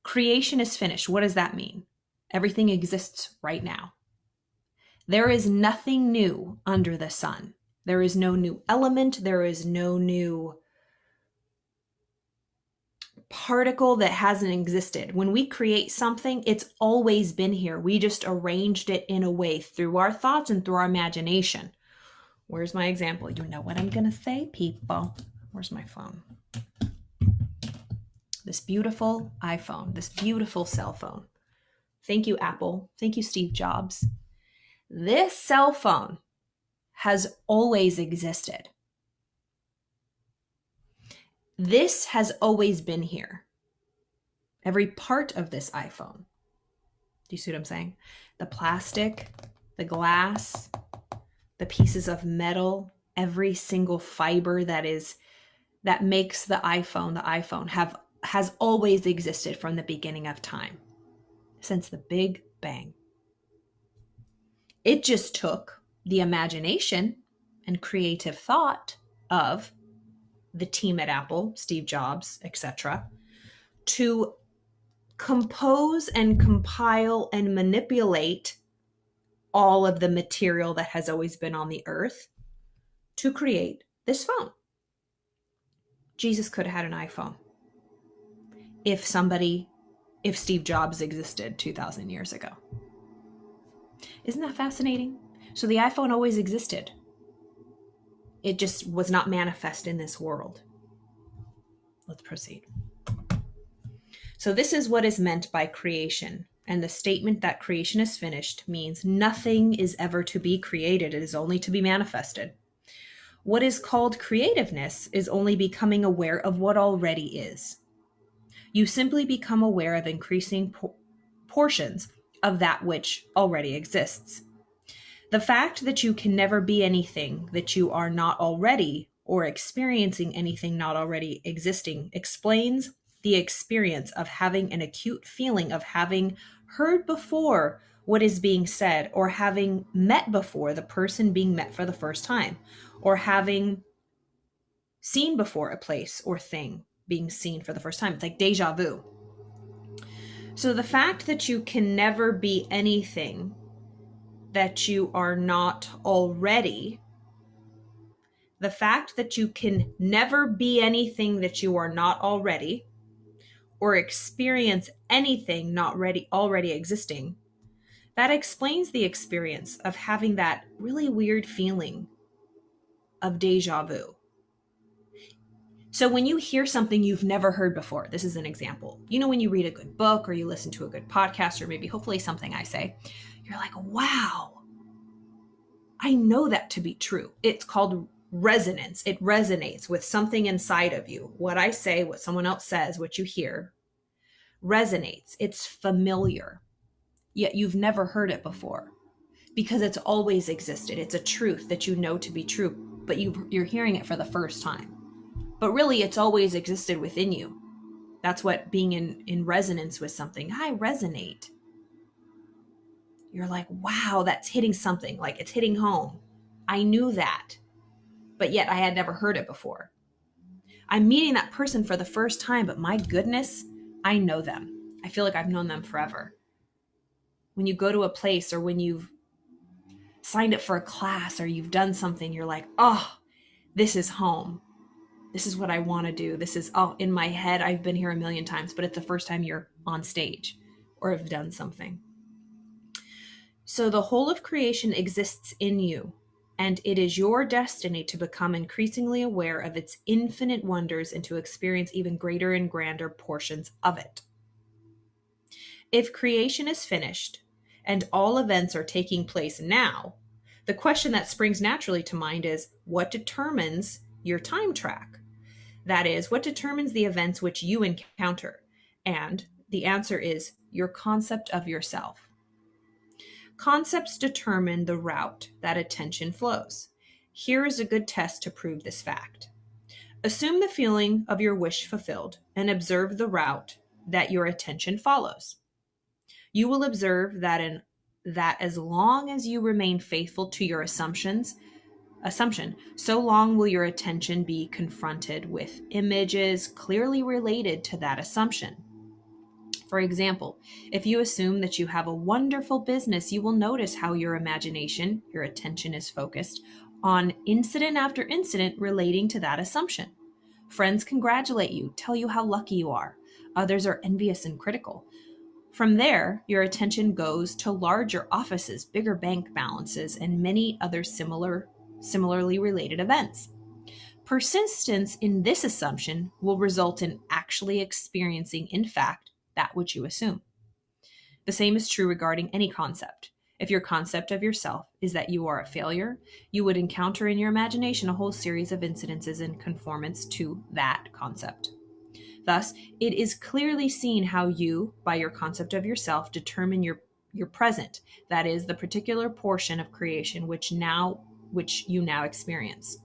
Creation is finished. What does that mean? Everything exists right now. There is nothing new under the sun. There is no new element. There is no new particle that hasn't existed. When we create something, it's always been here. We just arranged it in a way through our thoughts and through our imagination. Where's my example? You know what I'm going to say, people. Where's my phone? This beautiful iPhone, this beautiful cell phone. Thank you, Apple. Thank you, Steve Jobs. This cell phone has always existed. This has always been here. Every part of this iPhone. Do you see what I'm saying? The plastic, the glass, the pieces of metal, every single fiber that makes the iPhone has always existed from the beginning of time, since the Big Bang. It just took the imagination and creative thought of the team at Apple, Steve Jobs, etc., to compose and compile and manipulate all of the material that has always been on the earth to create this phone. Jesus could have had an iPhone if Steve Jobs existed 2,000 years ago. Isn't that fascinating? So the iPhone always existed. It just was not manifest in this world. Let's proceed. So this is what is meant by creation. And the statement that creation is finished means nothing is ever to be created. It is only to be manifested. What is called creativeness is only becoming aware of what already is. You simply become aware of increasing portions of that which already exists. The fact that you can never be anything that you are not already, or experiencing anything not already existing, explains the experience of having an acute feeling of having heard before what is being said, or having met before the person being met for the first time, or having seen before a place or thing being seen for the first time. It's like deja vu. So the fact that you can never be anything that you are not already, the fact that you can never be anything that you are not already, or experience anything not already existing, that explains the experience of having that really weird feeling of deja vu. So when you hear something you've never heard before, this is an example. You know, when you read a good book or you listen to a good podcast, or maybe hopefully something I say, you're like, wow, I know that to be true. It's called resonance. It resonates with something inside of you. What I say, what someone else says, what you hear resonates. It's familiar, yet you've never heard it before because it's always existed. It's a truth that you know to be true, but you're hearing it for the first time. But really, it's always existed within you. That's what being in resonance with something. I resonate. You're like, wow, that's hitting something, like it's hitting home. I knew that, but yet I had never heard it before. I'm meeting that person for the first time, but my goodness, I know them. I feel like I've known them forever. When you go to a place, or when you've signed up for a class, or you've done something, you're like, oh, this is home. This is what I want to do. This is, oh, in my head, I've been here a million times, but it's the first time you're on stage or have done something. So the whole of creation exists in you, and it is your destiny to become increasingly aware of its infinite wonders and to experience even greater and grander portions of it. If creation is finished and all events are taking place now, the question that springs naturally to mind is, what determines your time track? That is, what determines the events which you encounter? And the answer is your concept of yourself. Concepts determine the route that attention flows. Here is a good test to prove this fact. Assume the feeling of your wish fulfilled and observe the route that your attention follows. You will observe that as long as you remain faithful to your assumption, so long will your attention be confronted with images clearly related to that assumption. For example, if you assume that you have a wonderful business, you will notice how your imagination, your attention is focused on incident after incident relating to that assumption. Friends congratulate you, tell you how lucky you are. Others are envious and critical. From there, your attention goes to larger offices, bigger bank balances, and many other similarly related events. Persistence in this assumption will result in actually experiencing, in fact, that which you assume. The same is true regarding any concept. If your concept of yourself is that you are a failure, you would encounter in your imagination a whole series of incidences in conformance to that concept. Thus, it is clearly seen how you, by your concept of yourself, determine your present, that is, the particular portion of creation which you now experience,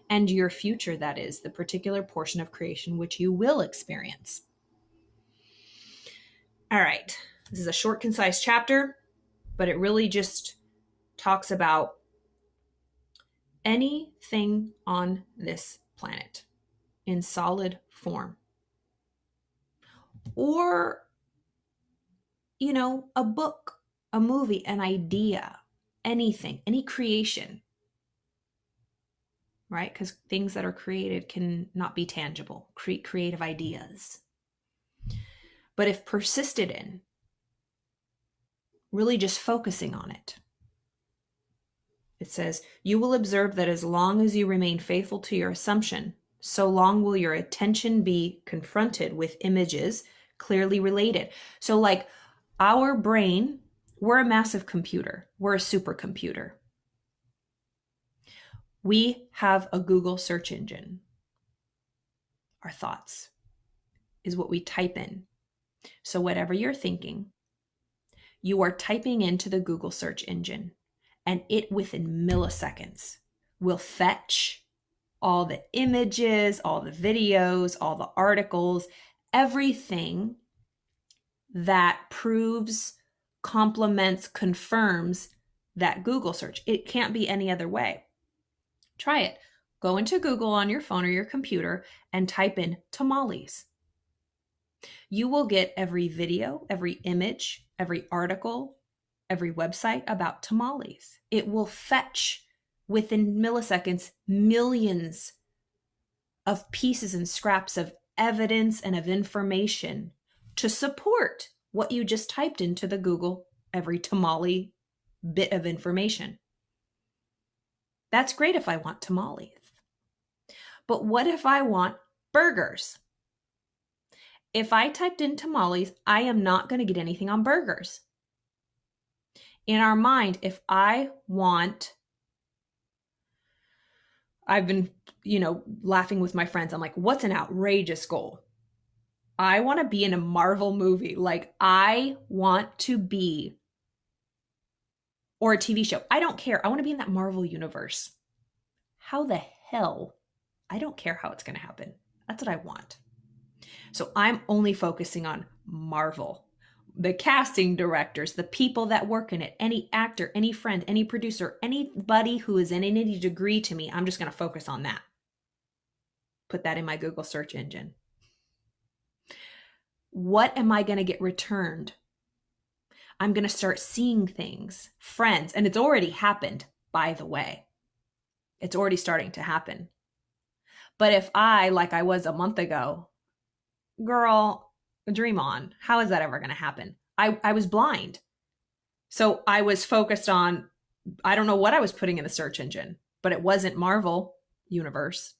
and your future, that is, the particular portion of creation which you will experience. All right, this is a short, concise chapter, but it really just talks about anything on this planet in solid form, or, a book, a movie, an idea, anything, any creation, right? Because things that are created can not be tangible, creative ideas. But if persisted in, really just focusing on it, it says, you will observe that as long as you remain faithful to your assumption, so long will your attention be confronted with images clearly related. So like our brain, we're a massive computer. We're a supercomputer. We have a Google search engine. Our thoughts is what we type in. So whatever you're thinking, you are typing into the Google search engine, and it within milliseconds will fetch all the images, all the videos, all the articles, everything that proves, complements, confirms that Google search. It can't be any other way. Try it. Go into Google on your phone or your computer and type in tamales. You will get every video, every image, every article, every website about tamales. It will fetch within milliseconds millions of pieces and scraps of evidence and of information to support what you just typed into the Google every tamale bit of information. That's great if I want tamales. But what if I want burgers? If I typed in tamales, I am not going to get anything on burgers. In our mind, if I want, I've been, laughing with my friends. I'm like, what's an outrageous goal? I want to be in a Marvel movie. Like, I want to be, or a TV show. I don't care. I want to be in that Marvel universe. How the hell? I don't care how it's going to happen. That's what I want. So I'm only focusing on Marvel. The casting directors, the people that work in it, any actor, any friend, any producer, anybody who is in any degree to me, I'm just going to focus on that. Put that in my Google search engine. What am I going to get returned? I'm going to start seeing things, friends, and it's already happened, by the way. It's already starting to happen. But if I, like I was a month ago, girl, dream on. How is that ever going to happen? I was blind. So I was focused on, I don't know what I was putting in the search engine, but it wasn't Marvel Universe.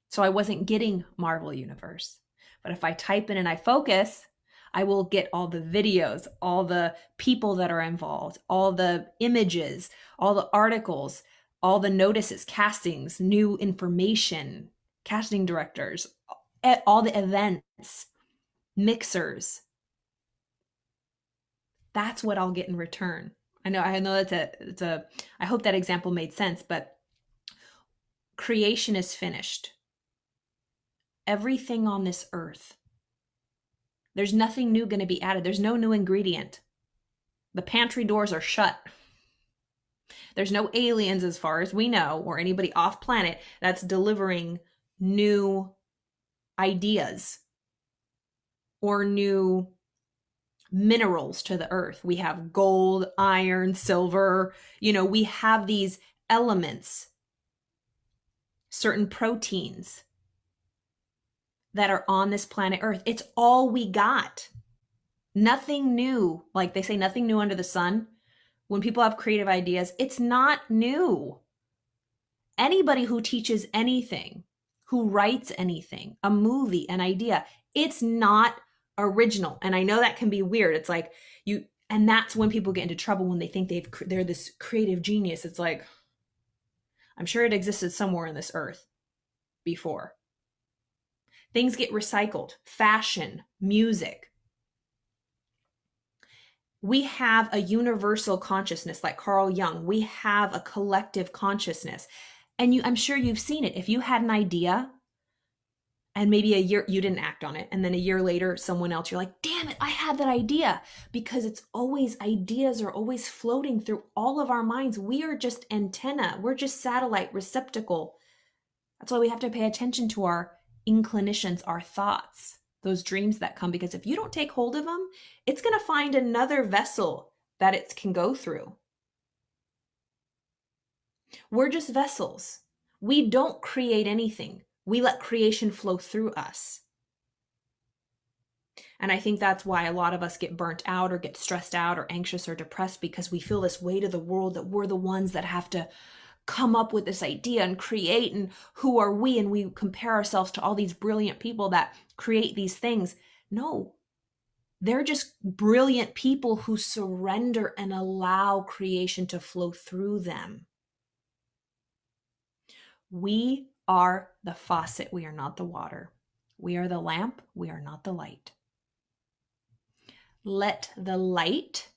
So I wasn't getting Marvel Universe. But if I type in and I focus, I will get all the videos, all the people that are involved, all the images, all the articles, all the notices, castings, new information, casting directors, all the events, mixers. That's what I'll get in return. I know I hope that example made sense, but creation is finished. Everything on this earth. There's nothing new going to be added. There's no new ingredient. The pantry doors are shut. There's no aliens, as far as we know, or anybody off planet that's delivering new ideas or new minerals to the earth. We have gold, iron, silver, we have these elements, certain proteins that are on this planet Earth. It's all we got. Nothing new. Like they say, nothing new under the sun. When people have creative ideas, it's not new. Anybody who teaches anything, who writes anything, a movie, an idea, it's not original. And I know that can be weird. It's like and that's when people get into trouble, when they think they're this creative genius. It's like, I'm sure it existed somewhere on this earth before. Things get recycled. Fashion, music. We have a universal consciousness, like Carl Jung. We have a collective consciousness. And I'm sure you've seen it. If you had an idea and maybe a year you didn't act on it, and then a year later someone else, you're like, damn it, I had that idea. Because it's always, ideas are always floating through all of our minds. We are just antenna. We're just satellite receptacle. That's why we have to pay attention to our inclinations, our thoughts, those dreams that come, because if you don't take hold of them, it's going to find another vessel that it can go through. We're just vessels. We don't create anything. We let creation flow through us. And I think that's why a lot of us get burnt out or get stressed out or anxious or depressed, because we feel this weight of the world that we're the ones that have to come up with this idea and create, and who are we? And we compare ourselves to all these brilliant people that create these things. No, they're just brilliant people who surrender and allow creation to flow through them. We are the faucet. We are not the water. We are the lamp. We are not the light. Let the light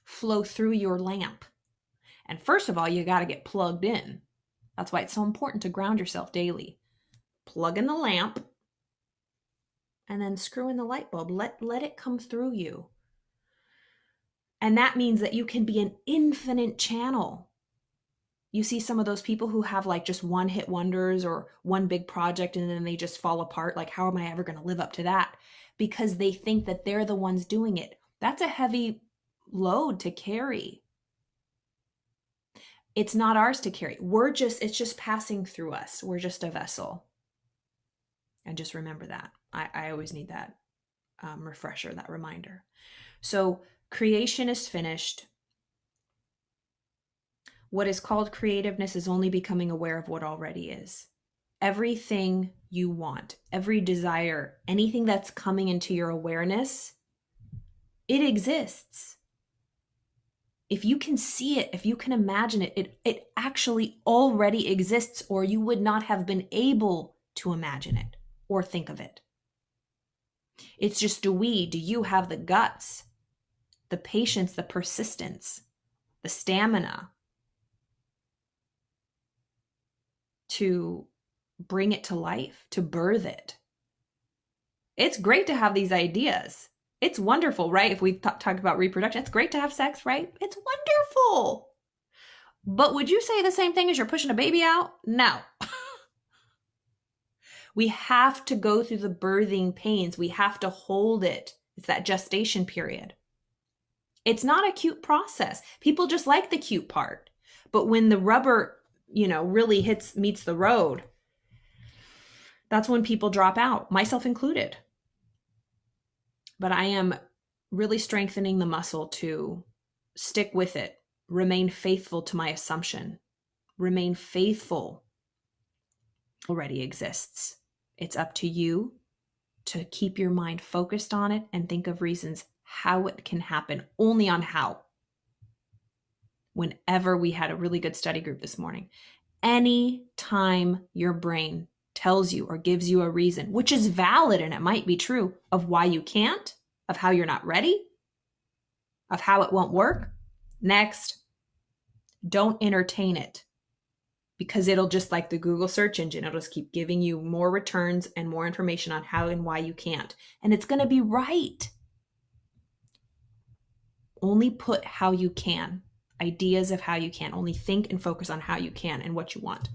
flow through your lamp. And first of all, you got to get plugged in. That's why it's so important to ground yourself daily. Plug in the lamp and then screw in the light bulb. Let it come through you. And that means that you can be an infinite channel. You see some of those people who have like just one hit wonders or one big project and then they just fall apart. Like, how am I ever going to live up to that? Because they think that they're the ones doing it. That's a heavy load to carry. It's not ours to carry. It's just passing through us. We're just a vessel. And just remember that. I always need that refresher, that reminder. So creation is finished. What is called creativeness is only becoming aware of what already is. Everything you want, every desire, anything that's coming into your awareness, it exists. If you can see it, if you can imagine it, it actually already exists, or you would not have been able to imagine it or think of it. It's just, do you have the guts, the patience, the persistence, the stamina to bring it to life, to birth it? It's great to have these ideas. It's wonderful, right? If we talk about reproduction, it's great to have sex, right? It's wonderful. But would you say the same thing as you're pushing a baby out? No. We have to go through the birthing pains. We have to hold it. It's that gestation period. It's not a cute process. People just like the cute part. But when the rubber, really meets the road, that's when people drop out, myself included. But I am really strengthening the muscle to stick with it, remain faithful to my assumption, remain faithful. Already exists. It's up to you to keep your mind focused on it and think of reasons how it can happen, only on how. Whenever we had a really good study group this morning, any time your brain tells you or gives you a reason, which is valid and it might be true, of why you can't, of how you're not ready, of how it won't work, next, don't entertain it. Because it'll just, like the Google search engine, it'll just keep giving you more returns and more information on how and why you can't. And it's going to be right. Only put how you can, ideas of how you can. Only think and focus on how you can and what you want.